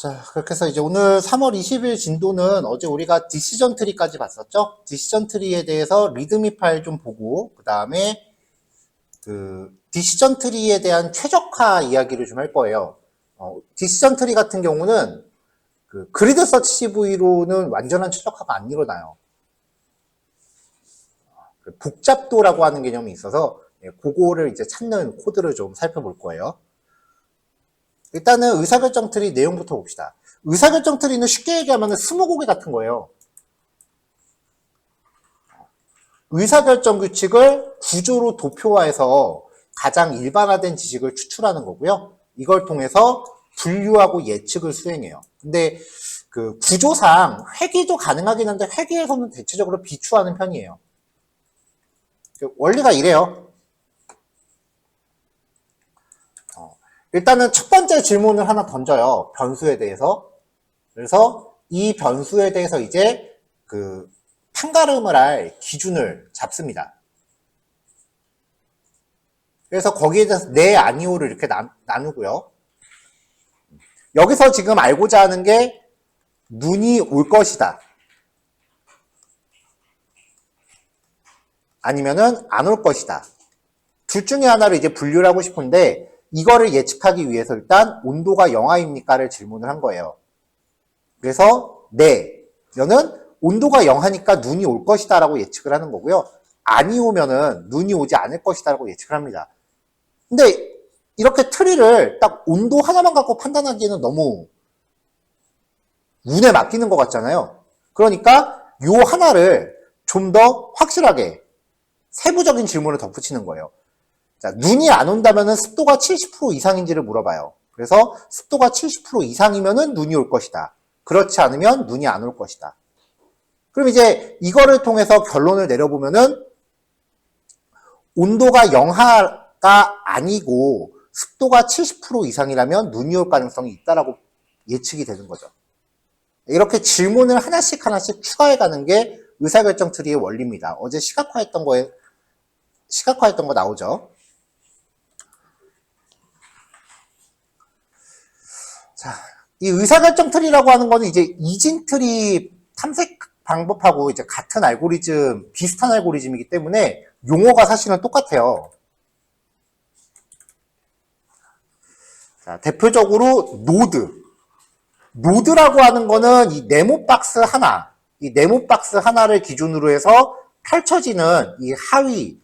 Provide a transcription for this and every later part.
자, 그렇게 해서 이제 오늘 3월 20일 진도는 어제 우리가 디시전 트리까지 봤었죠? 디시전 트리에 대해서 리드미 파일 좀 보고, 그 다음에 디시전 트리에 대한 최적화 이야기를 좀 할 거예요. 디시전 트리 같은 경우는 그리드 서치 CV로는 완전한 최적화가 안 일어나요. 복잡도라고 하는 개념이 있어서, 그거를 이제 찾는 코드를 좀 살펴볼 거예요. 일단은 의사결정 트리 내용부터 봅시다. 의사결정 트리는 쉽게 얘기하면 스무고개 같은 거예요. 의사결정 규칙을 구조로 도표화해서 가장 일반화된 지식을 추출하는 거고요. 이걸 통해서 분류하고 예측을 수행해요. 근데 그 구조상 회귀도 가능하긴 한데 회귀에서는 대체적으로 비추하는 편이에요. 원리가 이래요. 일단은 첫 번째 질문을 하나 던져요. 변수에 대해서. 그래서 이 변수에 대해서 이제 판가름을 할 기준을 잡습니다. 그래서 거기에 대해서 네, 아니오를 이렇게 나누고요. 여기서 지금 알고자 하는 게 눈이 올 것이다. 아니면은 안 올 것이다. 둘 중에 하나를 이제 분류를 하고 싶은데 이거를 예측하기 위해서 일단 온도가 영하입니까를 질문을 한 거예요. 그래서 네, 면은 온도가 영하니까 눈이 올 것이다 라고 예측을 하는 거고요. 아니 오면은 눈이 오지 않을 것이다 라고 예측을 합니다. 근데 이렇게 트리를 딱 온도 하나만 갖고 판단하기에는 너무 운에 맡기는 것 같잖아요. 그러니까 요 하나를 좀 더 확실하게 세부적인 질문을 덧붙이는 거예요. 자, 눈이 안 온다면은 습도가 70% 이상인지를 물어봐요. 그래서 습도가 70% 이상이면은 눈이 올 것이다. 그렇지 않으면 눈이 안 올 것이다. 그럼 이제 이거를 통해서 결론을 내려보면은 온도가 영하가 아니고 습도가 70% 이상이라면 눈이 올 가능성이 있다라고 예측이 되는 거죠. 이렇게 질문을 하나씩 추가해가는 게 의사결정 트리의 원리입니다. 어제 시각화했던 거 나오죠. 자, 이 의사결정 트리라고 하는 거는 이제 이진 트리 탐색 방법하고 이제 같은 알고리즘, 비슷한 알고리즘이기 때문에 용어가 사실은 똑같아요. 자, 대표적으로 노드라고 하는 거는 이 네모박스 하나를 기준으로 해서 펼쳐지는 이 하위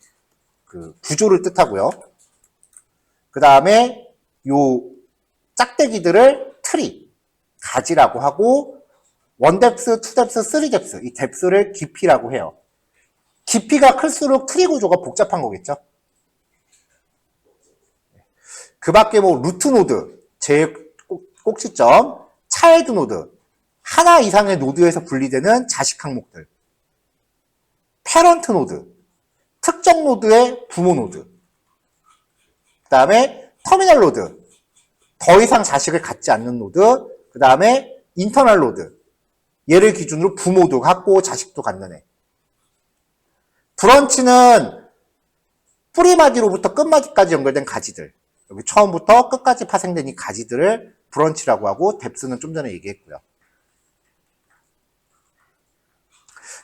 구조를 뜻하고요. 그 다음에 요 짝대기들을 트리, 가지라고 하고 원뎁스, 투뎁스, 쓰리뎁스 이 뎁스를 깊이라고 해요. 깊이가 클수록 트리 구조가 복잡한 거겠죠. 그 밖에 뭐 루트 노드, 제일 꼭지점, 차일드 노드, 하나 이상의 노드에서 분리되는 자식 항목들, 패런트 노드, 특정 노드의 부모 노드, 그 다음에 터미널 노드, 더 이상 자식을 갖지 않는 노드, 그 다음에 인터널 노드, 얘를 기준으로 부모도 갖고 자식도 갖는 애. 브런치는 뿌리마디로부터 끝마디까지 연결된 가지들, 여기 처음부터 끝까지 파생된 이 가지들을 브런치라고 하고 뎁스는 좀 전에 얘기했고요.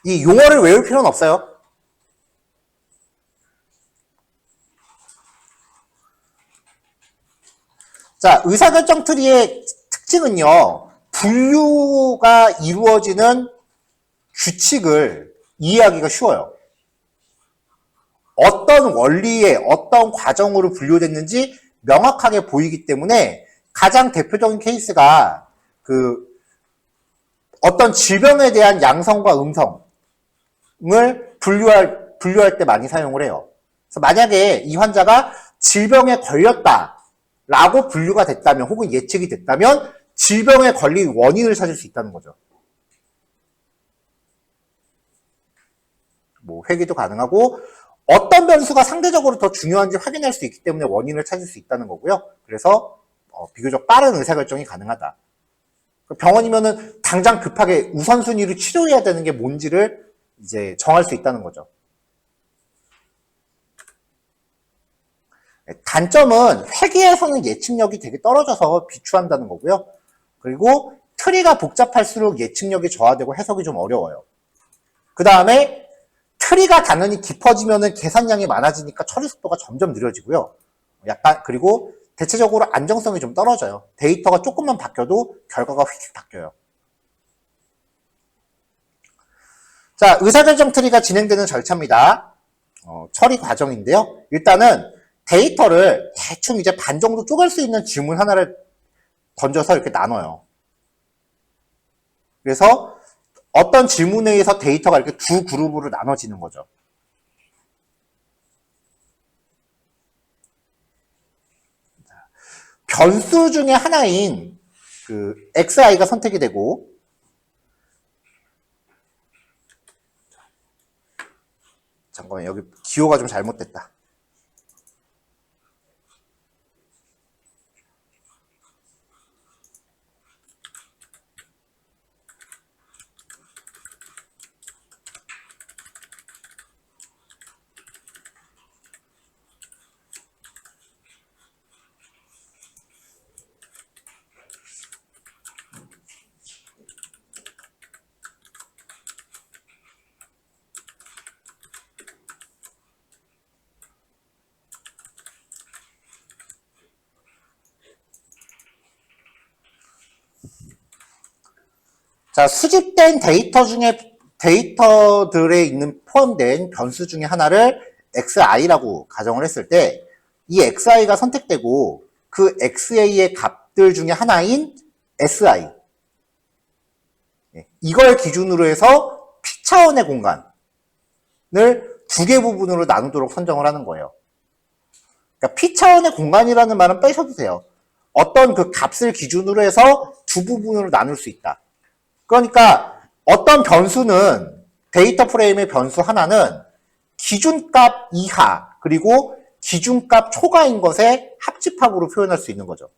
이 용어를 외울 필요는 없어요. 자, 의사결정 트리의 특징은요, 분류가 이루어지는 규칙을 이해하기가 쉬워요. 어떤 원리에 어떤 과정으로 분류됐는지 명확하게 보이기 때문에 가장 대표적인 케이스가 어떤 질병에 대한 양성과 음성을 분류할 때 많이 사용을 해요. 그래서 만약에 이 환자가 질병에 걸렸다라고 분류가 됐다면 혹은 예측이 됐다면 질병에 걸린 원인을 찾을 수 있다는 거죠. 뭐 회귀도 가능하고 어떤 변수가 상대적으로 더 중요한지 확인할 수 있기 때문에 원인을 찾을 수 있다는 거고요. 그래서 비교적 빠른 의사결정이 가능하다. 병원이면은 당장 급하게 우선순위로 치료해야 되는 게 뭔지를 이제 정할 수 있다는 거죠. 단점은 회계에서는 예측력이 되게 떨어져서 비추한다는 거고요. 그리고 트리가 복잡할수록 예측력이 저하되고 해석이 좀 어려워요. 그 다음에 트리가 당연히 깊어지면은 계산량이 많아지니까 처리 속도가 점점 느려지고요. 약간 그리고 대체적으로 안정성이 좀 떨어져요. 데이터가 조금만 바뀌어도 결과가 휙 바뀌어요. 자, 의사결정 트리가 진행되는 절차입니다. 처리 과정인데요. 일단은 데이터를 대충 이제 반 정도 쪼갤 수 있는 질문 하나를 던져서 이렇게 나눠요. 그래서 어떤 질문에 의해서 데이터가 이렇게 두 그룹으로 나눠지는 거죠. 변수 중에 하나인 그 xi가 선택이 되고, 잠깐만 여기 기호가 좀 잘못됐다. 자, 수집된 데이터들에 있는 포함된 변수 중에 하나를 xi라고 가정을 했을 때, 이 xi가 선택되고 그 xa의 값들 중에 하나인 si, 이걸 기준으로 해서 p차원의 공간을 두 개 부분으로 나누도록 선정을 하는 거예요. 그러니까 p차원의 공간이라는 말은 빼셔도 돼요. 어떤 그 값을 기준으로 해서 두 부분으로 나눌 수 있다. 그러니까 어떤 변수는, 데이터 프레임의 변수 하나는 기준값 이하 그리고 기준값 초과인 것의 합집합으로 표현할 수 있는 거죠.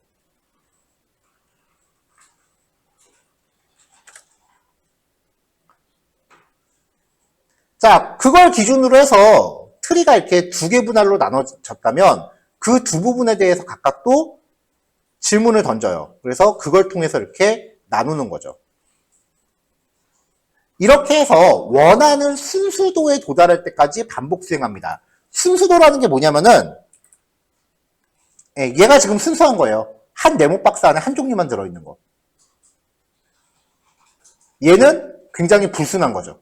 자, 그걸 기준으로 해서 트리가 이렇게 두 개 분할로 나눠졌다면 그 두 부분에 대해서 각각 또 질문을 던져요. 그래서 그걸 통해서 이렇게 나누는 거죠. 이렇게 해서 원하는 순수도에 도달할 때까지 반복 수행합니다. 순수도라는 게 뭐냐면은, 얘가 지금 순수한 거예요. 한 네모 박스 안에 한 종류만 들어있는 거. 얘는 굉장히 불순한 거죠.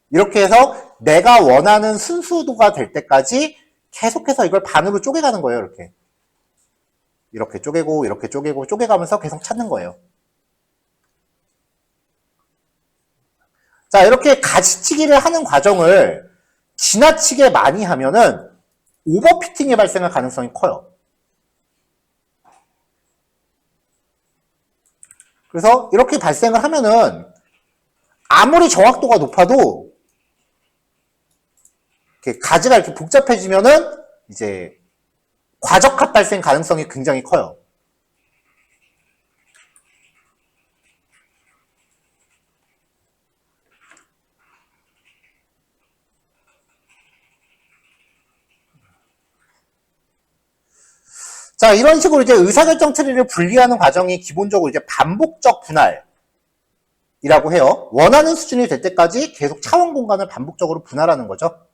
이렇게 해서 내가 원하는 순수도가 될 때까지 계속해서 이걸 반으로 쪼개가는 거예요. 이렇게 쪼개고 이렇게 쪼개고 쪼개가면서 계속 찾는 거예요. 자, 이렇게 가지치기를 하는 과정을 지나치게 많이 하면은 오버피팅이 발생할 가능성이 커요. 그래서 이렇게 발생을 하면은 아무리 정확도가 높아도 이렇게 가지가 이렇게 복잡해지면은 이제 과적합 발생 가능성이 굉장히 커요. 자, 이런 식으로 이제 의사결정 트리를 분리하는 과정이 기본적으로 이제 반복적 분할이라고 해요. 원하는 수준이 될 때까지 계속 차원 공간을 반복적으로 분할하는 거죠.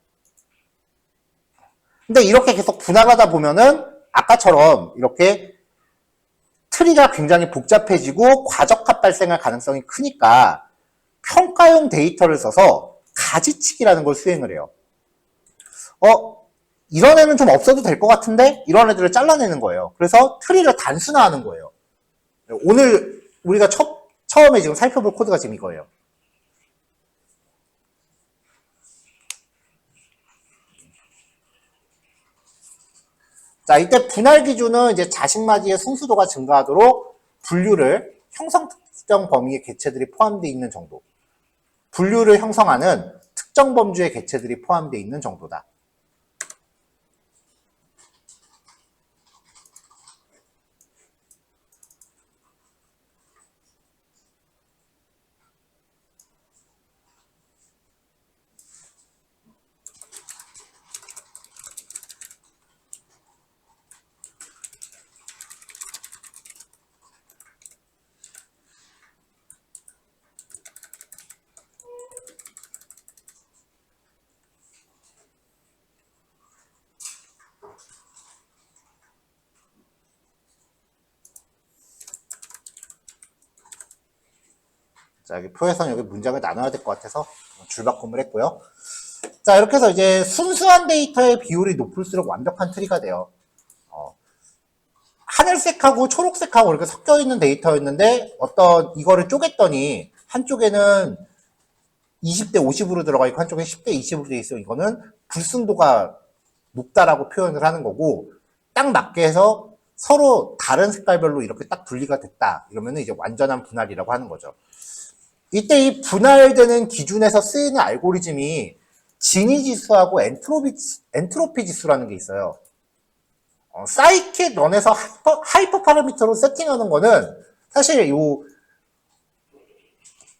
근데 이렇게 계속 분할하다 보면은 아까처럼 이렇게 트리가 굉장히 복잡해지고 과적합 발생할 가능성이 크니까 평가용 데이터를 써서 가지치기라는 걸 수행을 해요. 이런 애는 좀 없어도 될 것 같은데 이런 애들을 잘라내는 거예요. 그래서 트리를 단순화하는 거예요. 오늘 우리가 처음에 지금 살펴볼 코드가 지금 이거예요. 자, 이때 분할 기준은 이제 자식맞이의 순수도가 증가하도록 분류를 형성 특정 범위의 객체들이 포함되어 있는 정도. 분류를 형성하는 특정 범주의 객체들이 포함되어 있는 정도다. 자, 여기 표에서는 여기 문장을 나눠야 될 것 같아서 줄바꿈을 했고요. 자, 이렇게 해서 이제 순수한 데이터의 비율이 높을수록 완벽한 트리가 돼요. 하늘색하고 초록색하고 이렇게 섞여 있는 데이터였는데 이거를 쪼갰더니 한쪽에는 20대 50으로 들어가 있고 한쪽에 10대 20으로 돼 있어요. 이거는 불순도가 높다라고 표현을 하는 거고, 딱 맞게 해서 서로 다른 색깔별로 이렇게 딱 분리가 됐다. 이러면 이제 완전한 분할이라고 하는 거죠. 이때 이 분할되는 기준에서 쓰이는 알고리즘이 진위 지수하고 엔트로피 지수라는 게 있어요. 사이킷 런에서 하이퍼 파라미터로 세팅하는 거는 사실 요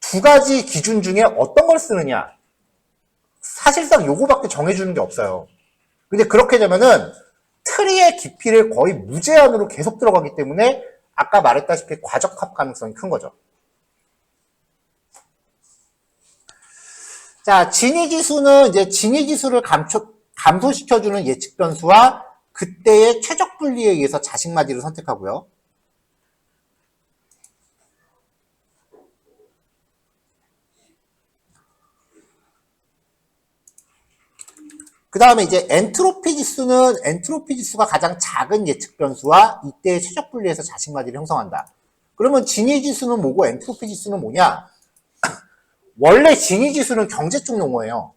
두 가지 기준 중에 어떤 걸 쓰느냐, 사실상 요거밖에 정해주는 게 없어요. 근데 그렇게 되면은 트리의 깊이를 거의 무제한으로 계속 들어가기 때문에 아까 말했다시피 과적합 가능성이 큰 거죠. 자, 진위지수는 이제 진위지수를 감소시켜주는 예측 변수와 그때의 최적 분리에 의해서 자식마디를 선택하고요. 그 다음에 이제 엔트로피 지수가 가장 작은 예측 변수와 이때의 최적 분리에서 자식마디를 형성한다. 그러면 진위 지수는 뭐고 엔트로피 지수는 뭐냐? 원래 진위 지수는 경제 쪽 용어예요.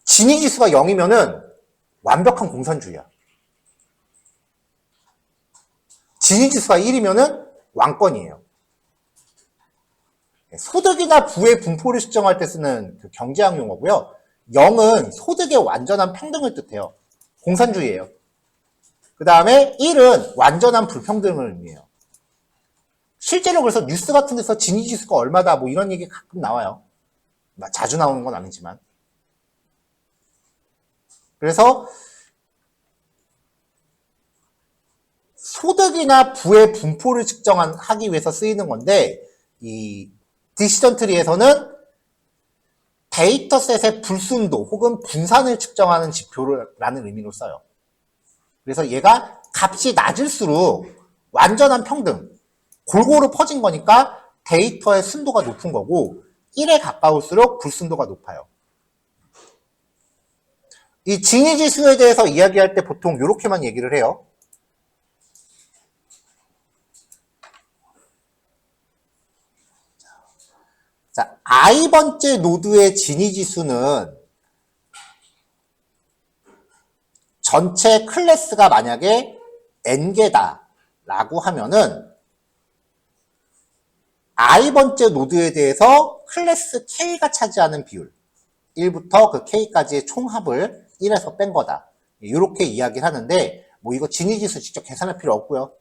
진위 지수가 0이면은 완벽한 공산주의야. 진위 지수가 1이면은 왕권이에요. 소득이나 부의 분포를 측정할 때 쓰는 그 경제학 용어고요. 0은 소득의 완전한 평등을 뜻해요. 공산주의예요. 그 다음에 1은 완전한 불평등을 의미해요. 실제로 그래서 뉴스 같은 데서 진위지수가 얼마다 뭐 이런 얘기 가끔 나와요. 자주 나오는 건 아니지만. 그래서 소득이나 부의 분포를 측정하기 위해서 쓰이는 건데, 이 디시전 트리에서는 데이터셋의 불순도 혹은 분산을 측정하는 지표라는 의미로 써요. 그래서 얘가 값이 낮을수록 완전한 평등, 골고루 퍼진 거니까 데이터의 순도가 높은 거고 1에 가까울수록 불순도가 높아요. 이 진위지수에 대해서 이야기할 때 보통 이렇게만 얘기를 해요. 자, i번째 노드의 진위지수는 전체 클래스가 만약에 n개다 라고 하면은 i번째 노드에 대해서 클래스 k가 차지하는 비율 1부터 그 k까지의 총합을 1에서 뺀 거다. 이렇게 이야기를 하는데 뭐 이거 진위지수 직접 계산할 필요 없고요.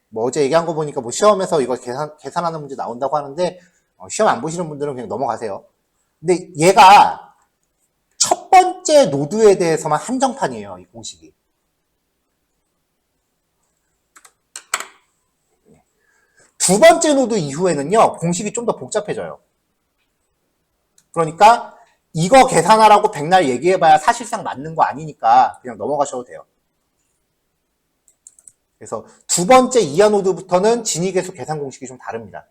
뭐 어제 얘기한 거 보니까 뭐 시험에서 이거 계산하는 문제 나온다고 하는데 시험 안 보시는 분들은 그냥 넘어가세요. 근데 얘가 첫 번째 노드에 대해서만 한정판이에요. 이 공식이. 두 번째 노드 이후에는요. 공식이 좀 더 복잡해져요. 그러니까 이거 계산하라고 백날 얘기해봐야 사실상 맞는 거 아니니까 그냥 넘어가셔도 돼요. 그래서 두 번째 이하 노드부터는 진위계수 계산 공식이 좀 다릅니다.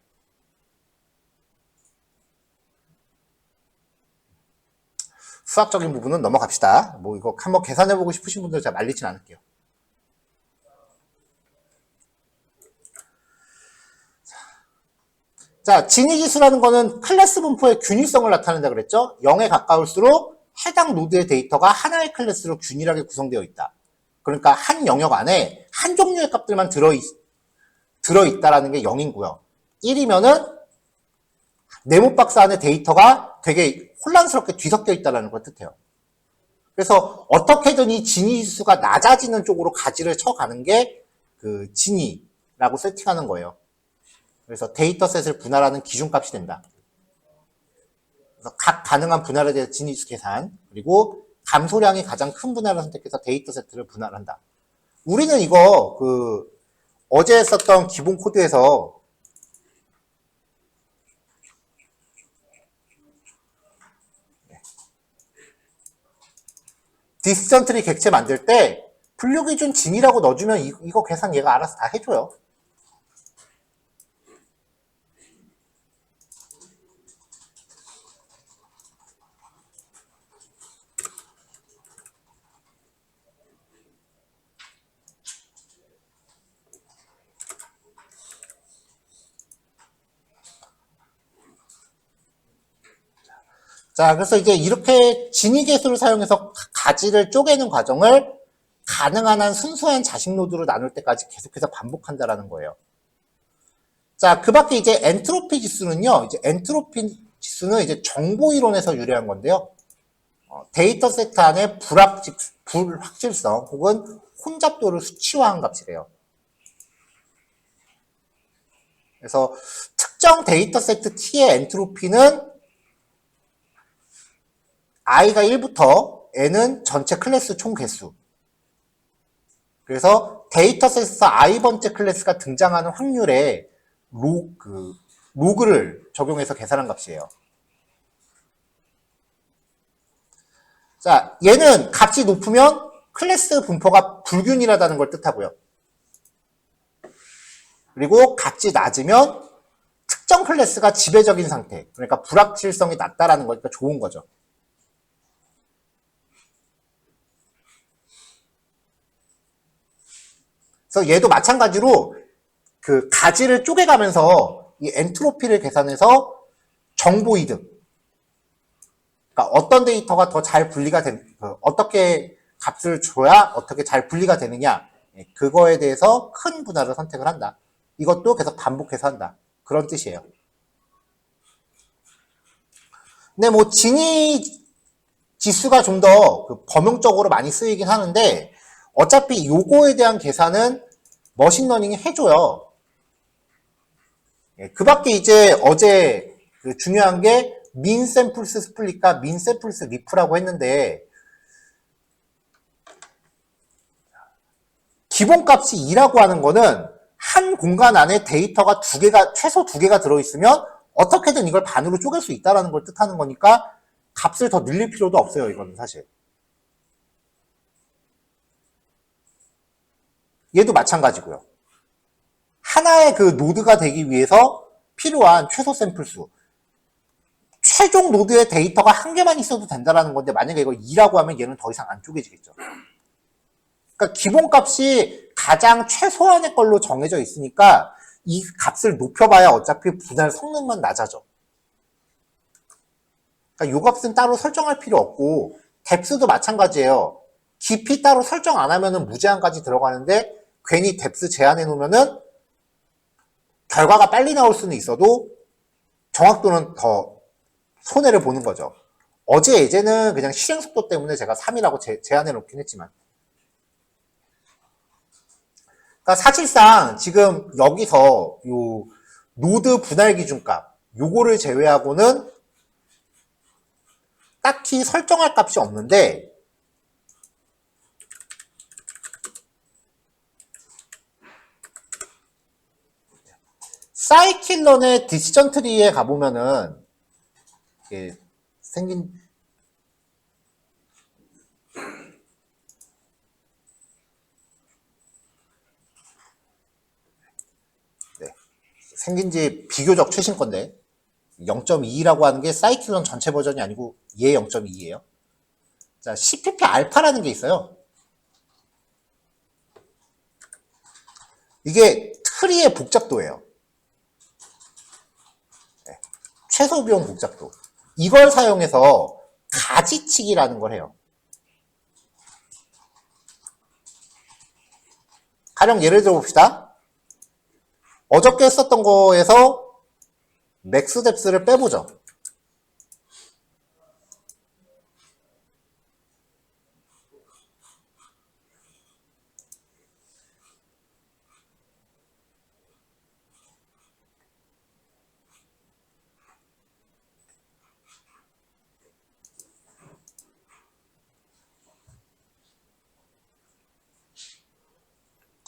수학적인 부분은 넘어갑시다. 뭐 이거 한번 계산해보고 싶으신 분들 제가 말리진 않을게요. 자, 진위지수라는 거는 클래스 분포의 균일성을 나타낸다 그랬죠? 0에 가까울수록 해당 노드의 데이터가 하나의 클래스로 균일하게 구성되어 있다. 그러니까 한 영역 안에 한 종류의 값들만 들어있다라는 게 0이고요. 1이면은 네모박스 안에 데이터가 되게 혼란스럽게 뒤섞여 있다는 걸 뜻해요. 그래서 어떻게든 이 진위지수가 낮아지는 쪽으로 가지를 쳐가는 게 그 진위라고 세팅하는 거예요. 그래서 데이터셋을 분할하는 기준값이 된다. 그래서 각 가능한 분할에 대해서 진위지수 계산, 그리고 감소량이 가장 큰 분할을 선택해서 데이터세트를 분할한다. 우리는 이거 어제 썼던 기본 코드에서 디시전 트리 객체 만들 때 분류 기준 진이라고 넣어주면 이거 계산 얘가 알아서 다 해줘요. 자, 그래서 이제 이렇게 진위계수를 사용해서 가지를 쪼개는 과정을 가능한 한 순수한 자식 노드로 나눌 때까지 계속해서 반복한다라는 거예요. 자, 그 밖에 이제 엔트로피 지수는요, 이제 엔트로피 지수는 이제 정보 이론에서 유래한 건데요. 데이터 세트 안에 불확실성 혹은 혼잡도를 수치화한 값이래요. 그래서 특정 데이터 세트 T의 엔트로피는 i가 1부터 n은 전체 클래스 총 개수. 그래서 데이터셋에서 i번째 클래스가 등장하는 확률에 로그를 적용해서 계산한 값이에요. 자, 얘는 값이 높으면 클래스 분포가 불균일하다는 걸 뜻하고요. 그리고 값이 낮으면 특정 클래스가 지배적인 상태, 그러니까 불확실성이 낮다라는 거니까 좋은 거죠. 그래서 얘도 마찬가지로 그 가지를 쪼개가면서 이 엔트로피를 계산해서 정보 이득. 그러니까 어떤 데이터가 더 잘 분리가 어떻게 값을 줘야 어떻게 잘 분리가 되느냐. 그거에 대해서 큰 분할을 선택을 한다. 이것도 계속 반복해서 한다. 그런 뜻이에요. 근데 뭐 진위 지수가 좀 더 범용적으로 많이 쓰이긴 하는데 어차피 요거에 대한 계산은 머신러닝이 해줘요. 그 밖에 이제 어제 중요한 게 민 샘플스 스플릿과 민 샘플스 리프라고 했는데 기본값이 2라고 하는 거는 한 공간 안에 데이터가 최소 2개가 들어있으면 어떻게든 이걸 반으로 쪼갤 수 있다는 걸 뜻하는 거니까 값을 더 늘릴 필요도 없어요. 이거는 사실. 얘도 마찬가지고요. 하나의 그 노드가 되기 위해서 필요한 최소 샘플수. 최종 노드의 데이터가 한 개만 있어도 된다는 건데 만약에 이걸 2라고 하면 얘는 더 이상 안 쪼개지겠죠. 그러니까 기본값이 가장 최소한의 걸로 정해져 있으니까 이 값을 높여봐야 어차피 분할 성능만 낮아져. 그러니까 이 값은 따로 설정할 필요 없고 뎁스도 마찬가지예요. 깊이 따로 설정 안 하면은 무제한까지 들어가는데 괜히 뎁스 제한해 놓으면은 결과가 빨리 나올 수는 있어도 정확도는 더 손해를 보는 거죠. 어제 예제는 그냥 실행 속도 때문에 제가 3이라고 제한해 놓긴 했지만. 그러니까 사실상 지금 여기서 요 노드 분할 기준값 요거를 제외하고는 딱히 설정할 값이 없는데 사이클런의 디시전 트리에 가보면은 이게 생긴 지 비교적 최신 건데 0.2라고 하는 게 사이클론 전체 버전이 아니고 얘 0.2예요. 자, CPP 알파라는 게 있어요. 이게 트리의 복잡도예요. 네. 최소 비용 복잡도. 이걸 사용해서 가지치기라는 걸 해요. 가령 예를 들어 봅시다. 어저께 했었던 거에서 맥스 뎁스를 빼보죠.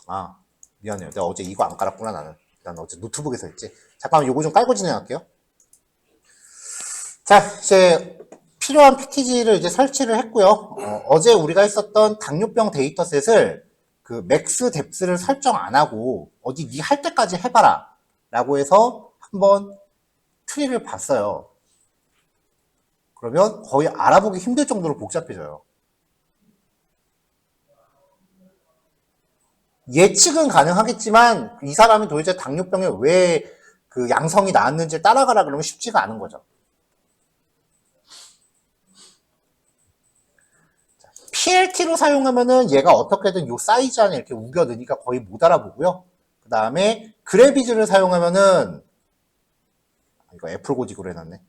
아, 미안해요. 내가 어제 이거 안 깔았구나, 나는. 난 어제 노트북에서 했지. 잠깐만, 요거 좀 깔고 진행할게요. 자, 이제 필요한 패키지를 이제 설치를 했고요. 어제 우리가 했었던 당뇨병 데이터셋을 그 맥스 뎁스를 설정 안 하고 어디 니 할 때까지 해봐라 라고 해서 한번 트리를 봤어요. 그러면 거의 알아보기 힘들 정도로 복잡해져요. 예측은 가능하겠지만 이 사람이 도대체 당뇨병에 왜 그 양성이 나왔는지 따라가라 그러면 쉽지가 않은 거죠. PLT로 사용하면은 얘가 어떻게든 요 사이즈 안에 이렇게 우겨 넣으니까 거의 못 알아보고요. 그 다음에 그래비즈를 사용하면은 이거 애플 고직으로 해놨네.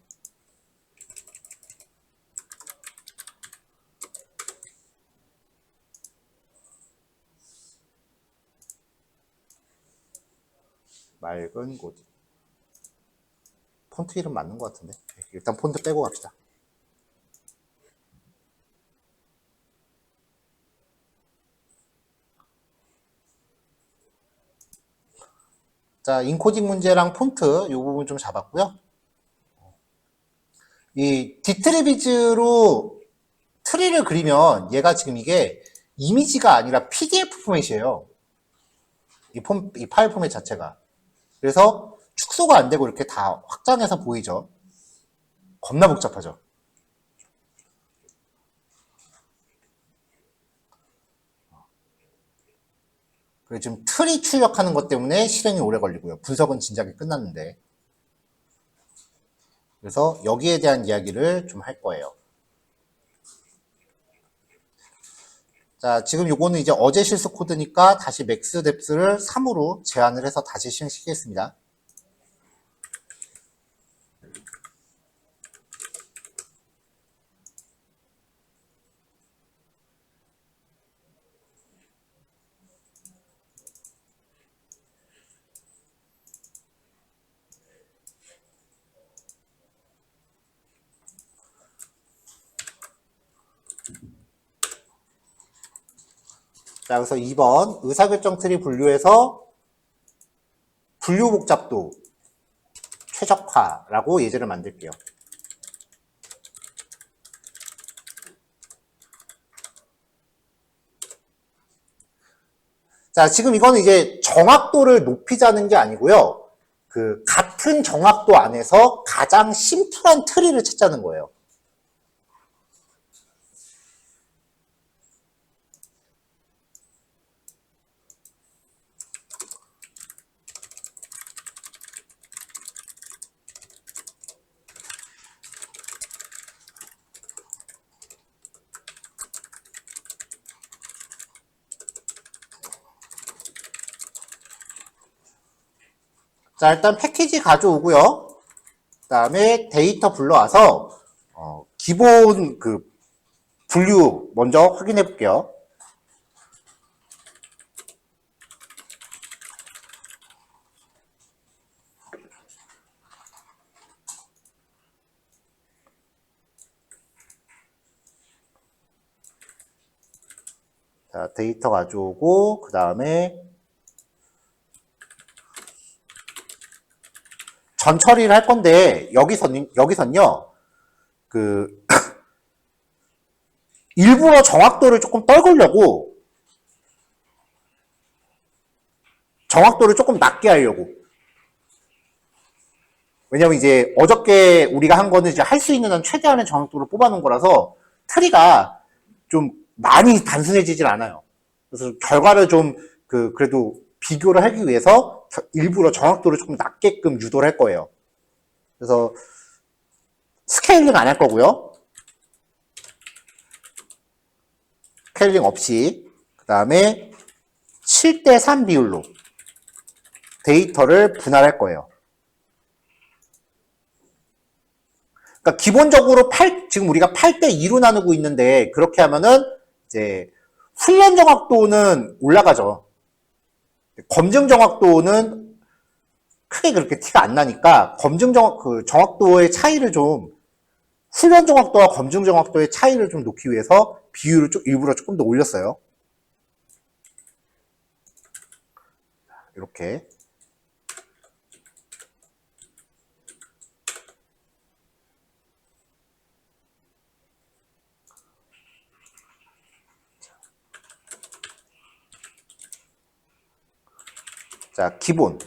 맑은 고직. 폰트 이름 맞는 것 같은데. 일단 폰트 빼고 갑시다. 자, 인코딩 문제랑 폰트 이 부분 좀 잡았고요. 이 디트리비즈로 트리를 그리면 얘가 지금 이게 이미지가 아니라 PDF 포맷이에요. 이 파일 포맷 자체가. 그래서 축소가 안 되고 이렇게 다 확장해서 보이죠. 겁나 복잡하죠. 그래서 지금 트리 출력하는 것 때문에 실행이 오래 걸리고요. 분석은 진작에 끝났는데. 그래서 여기에 대한 이야기를 좀 할 거예요. 자, 지금 요거는 이제 어제 실습 코드니까 다시 맥스 뎁스를 3으로 제한을 해서 다시 실행시키겠습니다. 자, 그래서 2번 의사결정 트리 분류에서 분류 복잡도 최적화라고 예제를 만들게요. 자, 지금 이거는 이제 정확도를 높이자는 게 아니고요. 그 같은 정확도 안에서 가장 심플한 트리를 찾자는 거예요. 자, 일단 패키지 가져오고요. 그 다음에 데이터 불러와서 기본 그 분류 먼저 확인해 볼게요. 자, 데이터 가져오고 그 다음에 전 처리를 할 건데 여기선요 그 일부러 정확도를 조금 떨구려고 정확도를 조금 낮게 하려고. 왜냐면 이제 어저께 우리가 한 거는 이제 할 수 있는 한 최대한의 정확도를 뽑아놓은 거라서 트리가 좀 많이 단순해지질 않아요. 그래서 결과를 좀 그래도 비교를 하기 위해서 일부러 정확도를 조금 낮게끔 유도를 할 거예요. 그래서 스케일링 안 할 거고요. 스케일링 없이 그 다음에 7:3 비율로 데이터를 분할할 거예요. 그러니까 기본적으로 지금 우리가 8:2로 나누고 있는데 그렇게 하면은 이제 훈련 정확도는 올라가죠. 검증 정확도는 크게 그렇게 티가 안 나니까 정확도의 차이를 좀 훈련 정확도와 검증 정확도의 차이를 좀 놓기 위해서 비율을 일부러 조금 더 올렸어요. 이렇게. 자, 기본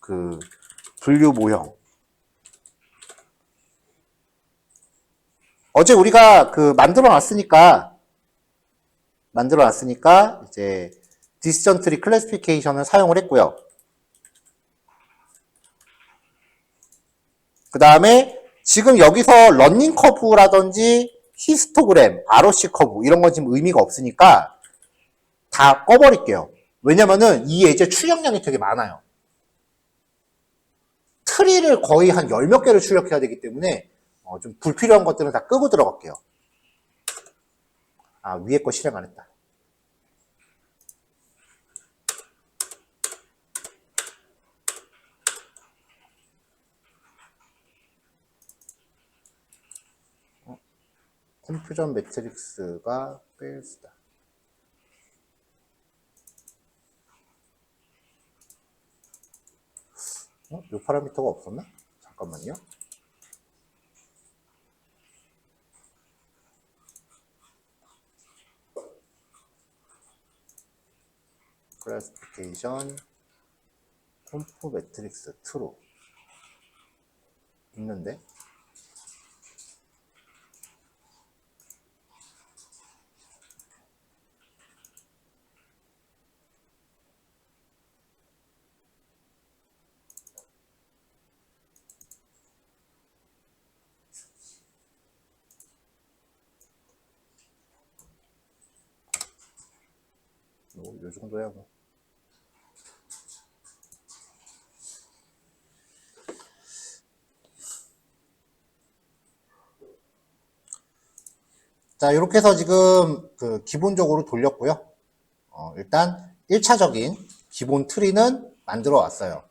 그 분류 모형. 어제 우리가 만들어 놨으니까 이제 디시전 트리 클래시피케이션을 사용을 했고요. 그 다음에 지금 여기서 러닝 커브라든지 히스토그램, ROC 커브 이런 건 지금 의미가 없으니까 다 꺼버릴게요. 왜냐면은 이 예제 출력량이 되게 많아요. 트리를 거의 한 10몇 개를 출력해야 되기 때문에 좀 불필요한 것들은 다 끄고 들어갈게요. 아, 위에 거 실행 안 했다. 컴퓨전 매트릭스가 베이스다. 요 파라미터가 없었나? 잠깐만요. 클래시피케이션 콤프 매트릭스 트루 있는데 요 정도야 뭐. 자, 이렇게 해서 지금 기본적으로 돌렸고요. 일단 1차적인 기본 트리는 만들어 왔어요.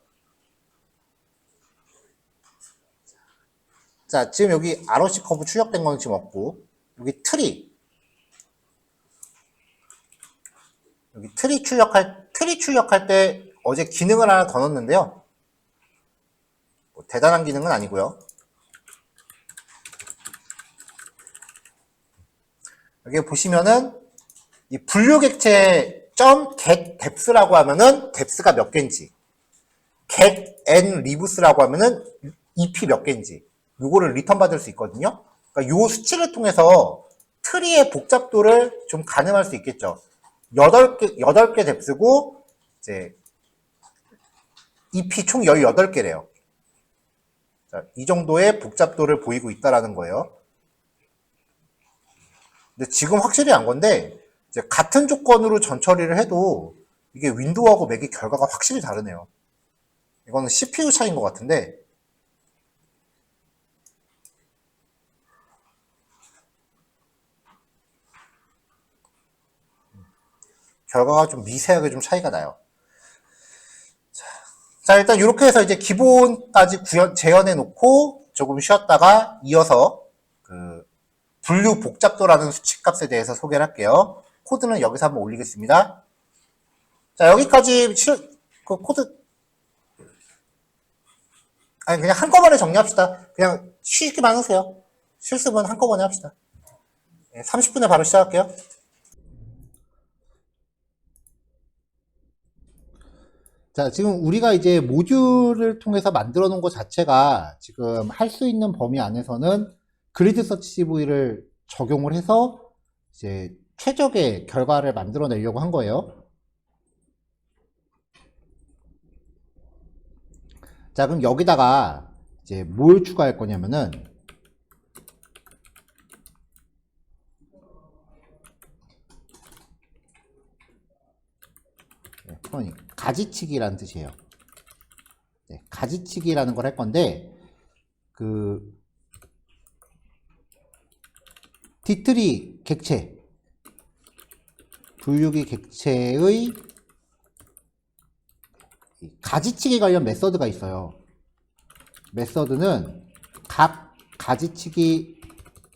자, 지금 여기 ROC 커브 출력된 건 지금 없고, 여기 트리. 여기 트리 출력할 때 어제 기능을 하나 더 넣었는데요. 뭐 대단한 기능은 아니고요. 여기 보시면은 이 분류객체 .get depth라고 하면은 depth가 몇 개인지, get and leaves라고 하면은 EP 몇 개인지 요거를 리턴 받을 수 있거든요. 그러니까 요 수치를 통해서 트리의 복잡도를 좀 가늠할 수 있겠죠. 8개 depth고 이제 EP 총 18개래요. 자, 이 정도의 복잡도를 보이고 있다라는 거예요. 근데 지금 확실히 안 건데 이제 같은 조건으로 전처리를 해도 이게 윈도우하고 맥의 결과가 확실히 다르네요. 이거는 CPU 차이인 것 같은데 결과가 좀 미세하게 좀 차이가 나요. 자, 일단 이렇게 해서 이제 기본까지 재현해 놓고 조금 쉬었다가 이어서 분류 복잡도라는 수치값에 대해서 소개를 할게요. 코드는 여기서 한번 올리겠습니다. 자, 여기까지 코드 아니 그냥 한꺼번에 정리합시다. 그냥 쉬기만 하세요. 실습은 한꺼번에 합시다. 30분에 바로 시작할게요. 자, 지금 우리가 이제 모듈을 통해서 만들어 놓은 것 자체가 지금 할 수 있는 범위 안에서는 그리드 서치 CV를 적용을 해서 이제 최적의 결과를 만들어 내려고 한 거예요. 자, 그럼 여기다가 이제 뭘 추가할 거냐면은 가지치기라는 뜻이에요. 네, 가지치기라는 걸 할 건데 디트리 객체 분류기 객체의 가지치기 관련 메서드가 있어요. 메서드는 각 가지치기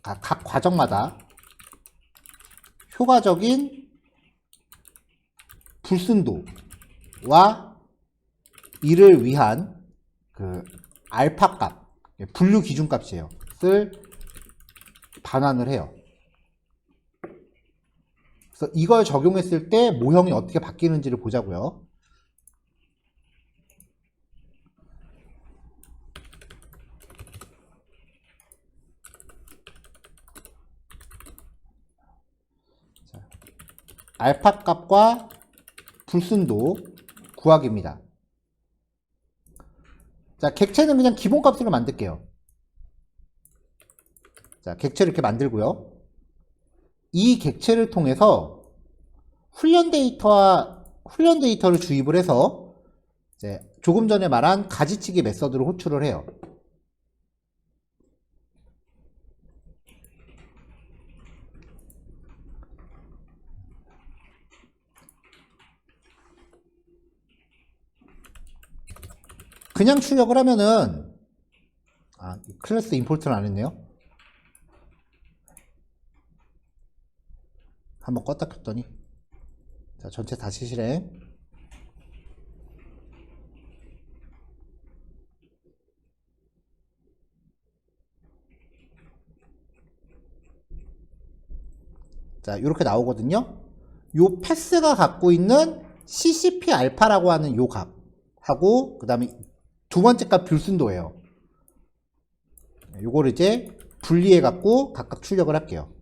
각 과정마다 효과적인 불순도와 이를 위한 알파 값, 분류 기준 값이에요. 을 반환을 해요. 그래서 이걸 적용했을 때 모형이 어떻게 바뀌는지를 보자고요. 자, 알파 값과 불순도 구하기입니다. 자, 객체는 그냥 기본값으로 만들게요. 자, 객체를 이렇게 만들고요. 이 객체를 통해서 훈련 데이터를 주입을 해서 이제 조금 전에 말한 가지치기 메서드를 호출을 해요. 그냥 출력을 하면은 클래스 임포트를 안 했네요. 한번 껐다 켰더니 자, 전체 다시 실행. 자, 이렇게 나오거든요. 요 패스가 갖고 있는 CCP 알파라고 하는 요 값하고 그 다음에 두 번째 값 불순도예요. 요거를 이제 분리해 갖고 각각 출력을 할게요.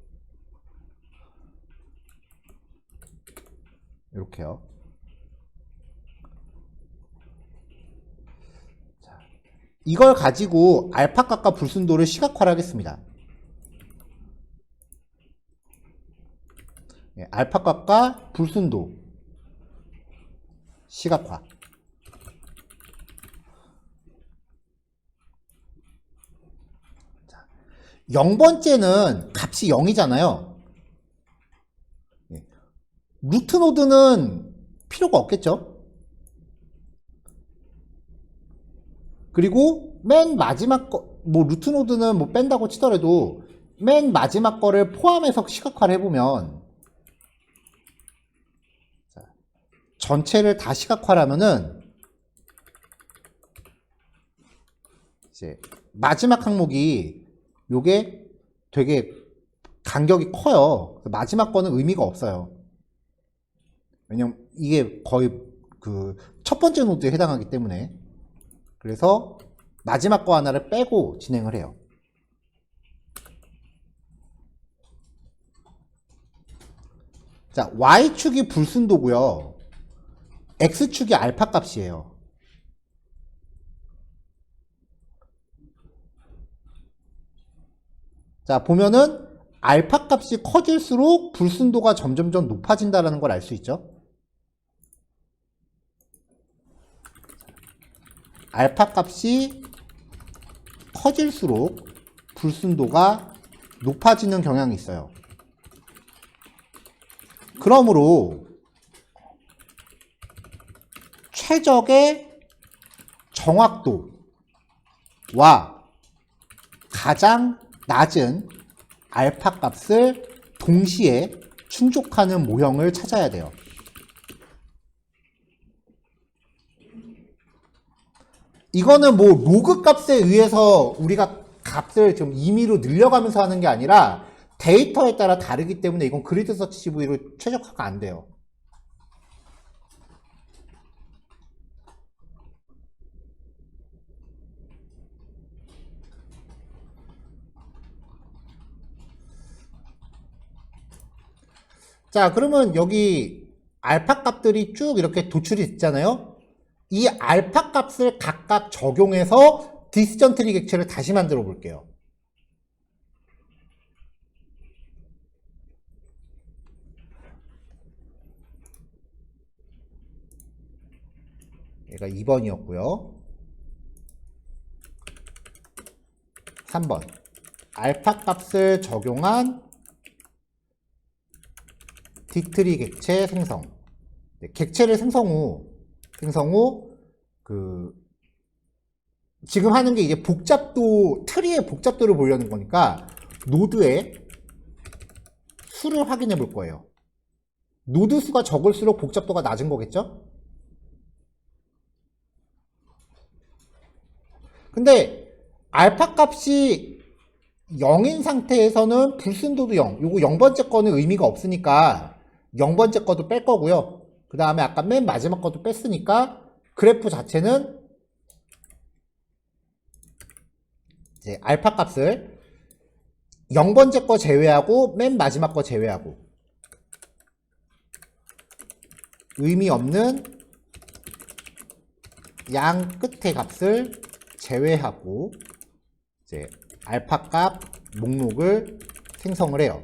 이렇게요. 자, 이걸 가지고 알파 값과 불순도를 시각화를 하겠습니다. 알파 값과 불순도 시각화. 자, 0번째는 값이 0이잖아요. 루트 노드는 필요가 없겠죠? 그리고 맨 마지막 루트 노드는 뺀다고 치더라도 맨 마지막 거를 포함해서 시각화를 해보면 전체를 다 시각화를 하면은 이제 마지막 항목이 요게 되게 간격이 커요. 마지막 거는 의미가 없어요. 왜냐면 이게 거의 그 첫 번째 노드에 해당하기 때문에. 그래서 마지막 거 하나를 빼고 진행을 해요. 자, Y축이 불순도고요. X축이 알파 값이에요. 자, 보면은 알파 값이 커질수록 불순도가 점점점 높아진다는 걸 알 수 있죠. 알파 값이 커질수록 불순도가 높아지는 경향이 있어요. 그러므로 최적의 정확도와 가장 낮은 알파 값을 동시에 충족하는 모형을 찾아야 돼요. 이거는 로그 값에 의해서 우리가 값을 좀 임의로 늘려가면서 하는 게 아니라 데이터에 따라 다르기 때문에 이건 그리드 서치 CV로 최적화가 안 돼요. 자, 그러면 여기 알파 값들이 쭉 이렇게 도출이 됐잖아요. 이 알파 값을 각각 적용해서 디시전 트리 객체를 다시 만들어 볼게요. 얘가 2번이었고요. 3번. 알파 값을 적용한 디트리 객체 생성. 객체를 생성 후 지금 하는 게 이제 트리의 복잡도를 보려는 거니까 노드의 수를 확인해 볼 거예요. 노드 수가 적을수록 복잡도가 낮은 거겠죠? 근데 알파 값이 0인 상태에서는 불순도도 0. 요거 0번째 거는 의미가 없으니까 0번째 거도 뺄 거고요. 그 다음에 아까 맨 마지막 것도 뺐으니까 그래프 자체는 이제 알파 값을 0번째 거 제외하고 맨 마지막 거 제외하고 의미 없는 양 끝의 값을 제외하고 이제 알파 값 목록을 생성을 해요.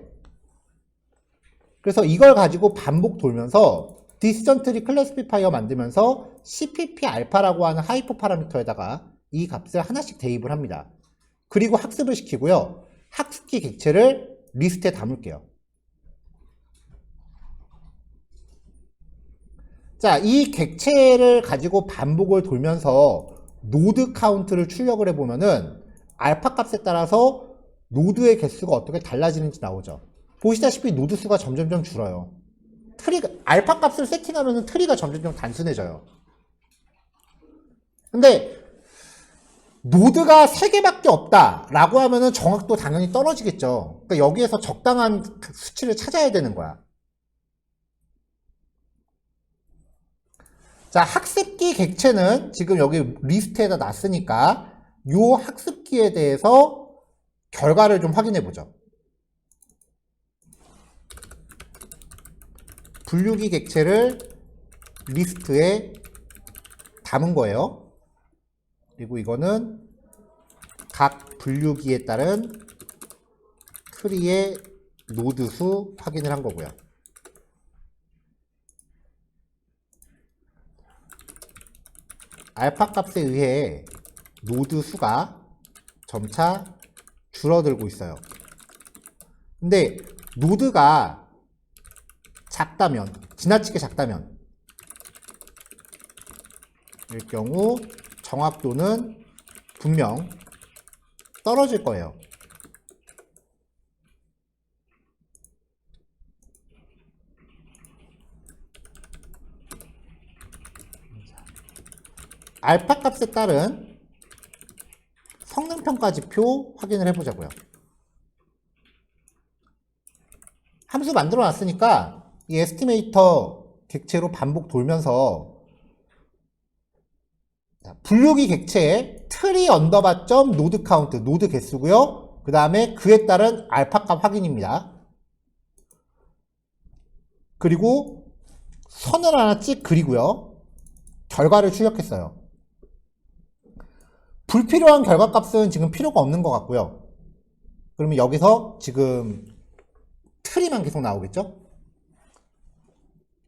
그래서 이걸 가지고 반복 돌면서 디시전 트리 클래시피파이어 만들면서 CPP 알파라고 하는 하이퍼 파라미터에다가 이 값을 하나씩 대입을 합니다. 그리고 학습을 시키고요. 학습기 객체를 리스트에 담을게요. 자, 이 객체를 가지고 반복을 돌면서 노드 카운트를 출력을 해보면은 알파 값에 따라서 노드의 개수가 어떻게 달라지는지 나오죠. 보시다시피 노드 수가 점점점 줄어요. 트리가, 알파 값을 세팅하면은 트리가 점점점 단순해져요. 근데 노드가 3개밖에 없다라고 하면은 정확도 당연히 떨어지겠죠. 그러니까 여기에서 적당한 수치를 찾아야 되는 거야. 자, 학습기 객체는 지금 여기 리스트에다 놨으니까 이 학습기에 대해서 결과를 좀 확인해 보죠. 분류기 객체를 리스트에 담은 거예요. 그리고 이거는 각 분류기에 따른 트리의 노드 수 확인을 한 거고요. 알파 값에 의해 노드 수가 점차 줄어들고 있어요. 근데 노드가 작다면, 지나치게 작다면 일 경우 정확도는 분명 떨어질 거예요. 알파 값에 따른 성능평가 지표 확인을 해보자고요. 함수 만들어 놨으니까 이 에스티메이터 객체로 반복 돌면서 분류기 객체에 트리 언더바 점 노드 카운트, 노드 개수고요. 그 다음에 그에 따른 알파 값 확인입니다. 그리고 선을 하나 찍 그리고요. 결과를 출력했어요. 불필요한 결과값은 지금 필요가 없는 것 같고요. 그러면 여기서 지금 트리만 계속 나오겠죠?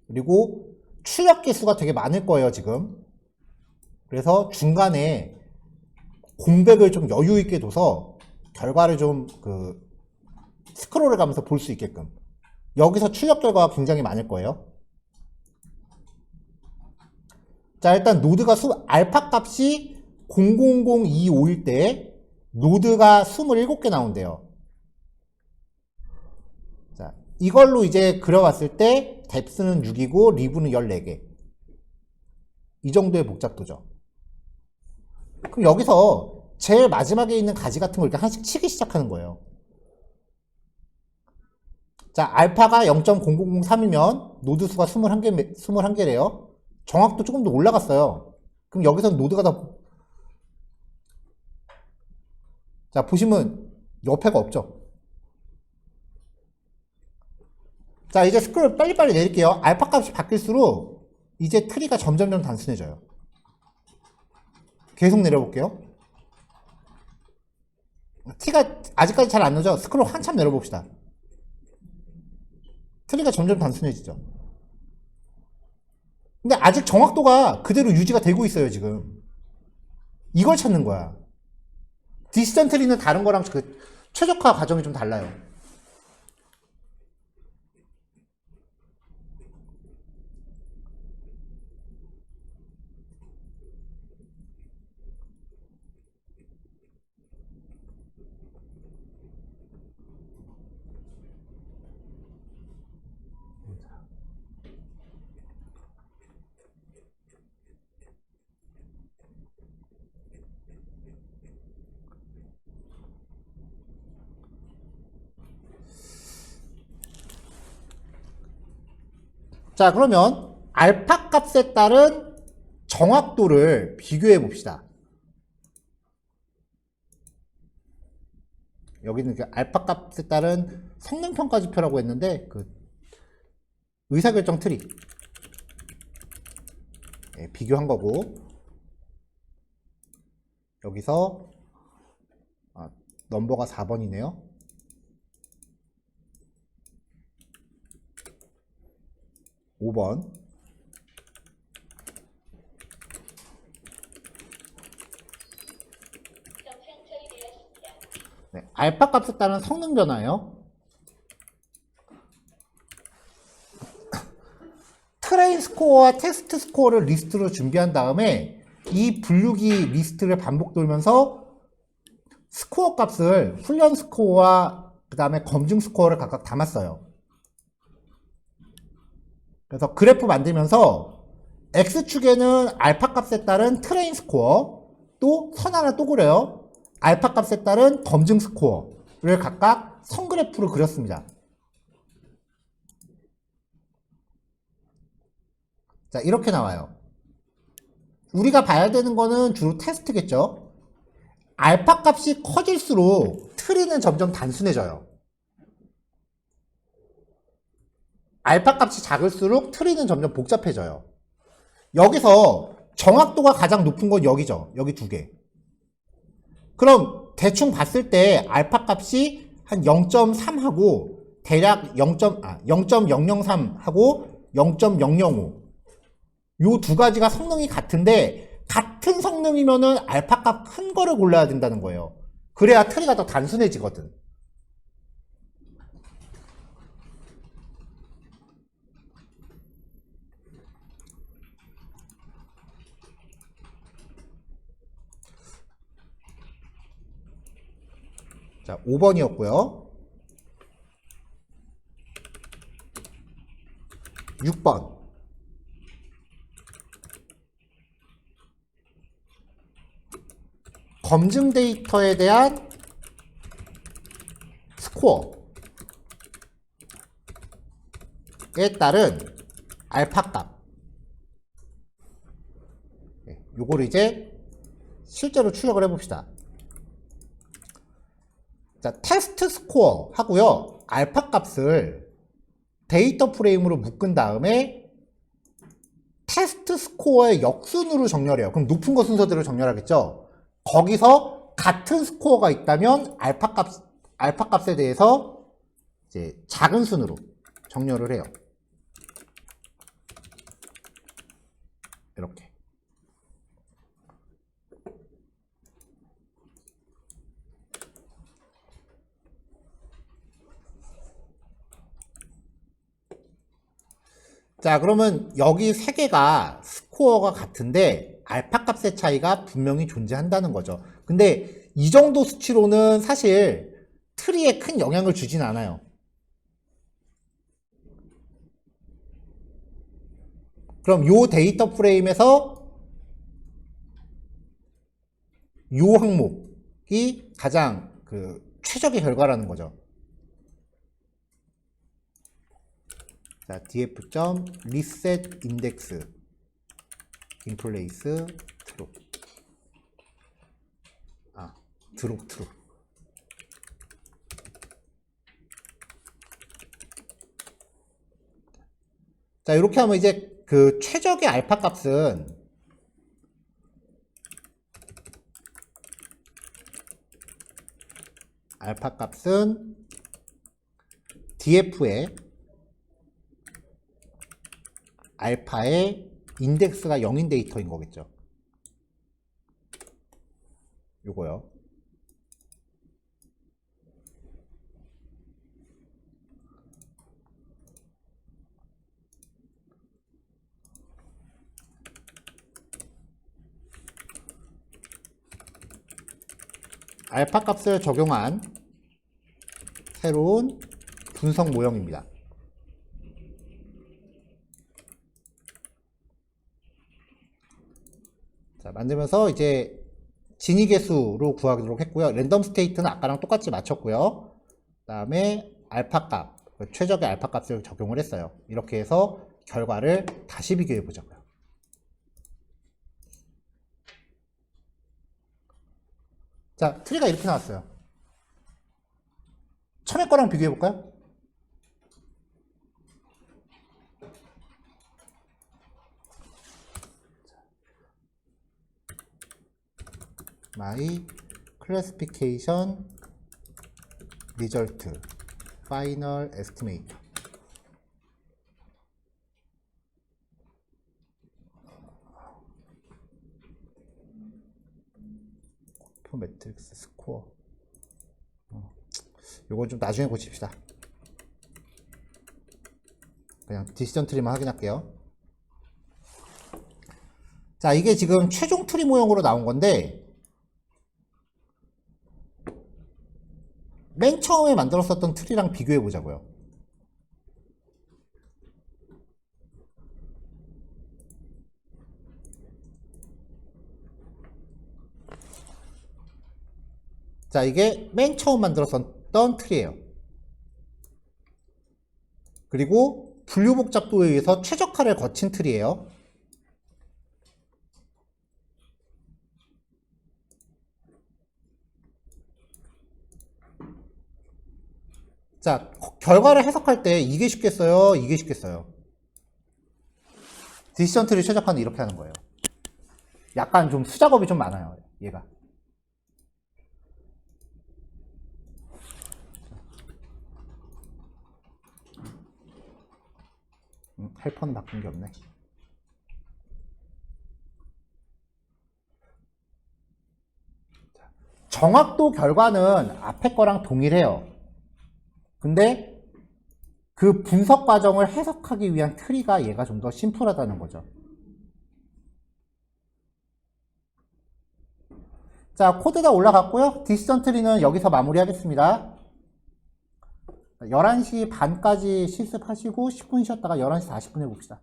그리고 출력 개수가 되게 많을 거예요, 지금. 그래서 중간에 공백을 좀 여유 있게 둬서 결과를 좀 스크롤을 가면서 볼 수 있게끔. 여기서 출력 결과가 굉장히 많을 거예요. 자, 일단 노드가 알파 값이 000255일 때 노드가 27개 나온대요. 자, 이걸로 이제 그려봤을 때 뎁스는 6이고 리브는 14개. 이 정도의 복잡도죠. 그럼 여기서 제일 마지막에 있는 가지 같은 걸 이렇게 하나씩 치기 시작하는 거예요. 자, 알파가 0.0003이면 노드 수가 21개래요. 정확도 조금 더 올라갔어요. 그럼 여기서 노드가 더, 자, 보시면 옆에가 없죠. 자, 이제 스크롤 빨리빨리 내릴게요. 알파 값이 바뀔수록 이제 트리가 점점점 단순해져요. 계속 내려볼게요. T가 아직까지 잘 안 나오죠? 스크롤 한참 내려봅시다. 트리가 점점 단순해지죠. 근데 아직 정확도가 그대로 유지가 되고 있어요, 지금. 이걸 찾는 거야. 디시전 트리는 다른 거랑 최적화 과정이 좀 달라요. 자, 그러면 알파 값에 따른 정확도를 비교해 봅시다. 여기는 알파 값에 따른 성능평가 지표라고 했는데 의사결정 트리 비교한 거고, 여기서 넘버가 4번이네요. 5번. 네, 알파 값에 따른 성능 변화예요. 트레인 스코어와 테스트 스코어를 리스트로 준비한 다음에 이 분류기 리스트를 반복 돌면서 스코어 값을 훈련 스코어와 그 다음에 검증 스코어를 각각 담았어요. 그래서 그래프 만들면서 X축에는 알파 값에 따른 트레인 스코어, 또 선 하나 또 그래요. 알파 값에 따른 검증 스코어를 각각 선 그래프로 그렸습니다. 자, 이렇게 나와요. 우리가 봐야 되는 거는 주로 테스트겠죠. 알파 값이 커질수록 트리는 점점 단순해져요. 알파 값이 작을수록 트리는 점점 복잡해져요. 여기서 정확도가 가장 높은 건 여기죠. 여기 두 개. 그럼 대충 봤을 때 알파 값이 한 0.3하고 대략 0.003하고 0.005 요 두 가지가 성능이 같은데 같은 성능이면은 알파 값 큰 거를 골라야 된다는 거예요. 그래야 트리가 더 단순해지거든. 자, 5번이었고요. 6번. 검증 데이터에 대한 스코어에 따른 알파 값. 요거를 이제 실제로 출력을 해봅시다. 자, 테스트 스코어 하고요. 알파 값을 데이터 프레임으로 묶은 다음에 테스트 스코어의 역순으로 정렬해요. 그럼 높은 거 순서대로 정렬하겠죠? 거기서 같은 스코어가 있다면 알파 값에 대해서 이제 작은 순으로 정렬을 해요. 이렇게. 자, 그러면 여기 세 개가 스코어가 같은데 알파 값의 차이가 분명히 존재한다는 거죠. 근데 이 정도 수치로는 사실 트리에 큰 영향을 주진 않아요. 그럼 요 데이터 프레임에서 요 항목이 가장 최적의 결과라는 거죠. 자, df.reset index in place true. true. 자, 이렇게 하면 이제 최적의 알파 값은 df의 알파의 인덱스가 0인 데이터인 거겠죠. 요거요. 알파 값을 적용한 새로운 분석 모형입니다. 자, 만들면서 이제 진위계수로 구하도록 했고요. 랜덤 스테이트는 아까랑 똑같이 맞췄고요. 그 다음에 알파 값, 최적의 알파 값을 적용을 했어요. 이렇게 해서 결과를 다시 비교해 보자고요. 자, 트리가 이렇게 나왔어요. 처음에 거랑 비교해 볼까요? my classification result final estimate. 슈퍼 매트릭스 스코어. 요건 좀 나중에 고칩시다. 그냥 디시전 트리만 확인할게요. 자, 이게 지금 최종 트리 모형으로 나온 건데, 맨 처음에 만들었었던 트리랑 비교해 보자고요. 자, 이게 맨 처음 만들었었던 트리예요. 그리고 분류복잡도에 의해서 최적화를 거친 트리예요. 자, 결과를 해석할 때 이게 쉽겠어요? 이게 쉽겠어요? 디시전 트리 최적화는 이렇게 하는 거예요. 약간 좀 수작업이 좀 많아요, 얘가. 헬퍼는 바꾼 게 없네. 정확도 결과는 앞에 거랑 동일해요. 근데 그 분석 과정을 해석하기 위한 트리가 얘가 좀 더 심플하다는 거죠. 자, 코드 다 올라갔고요. 디시전 트리는 여기서 마무리하겠습니다. 11시 반까지 실습하시고 10분 쉬었다가 11시 40분에 봅시다.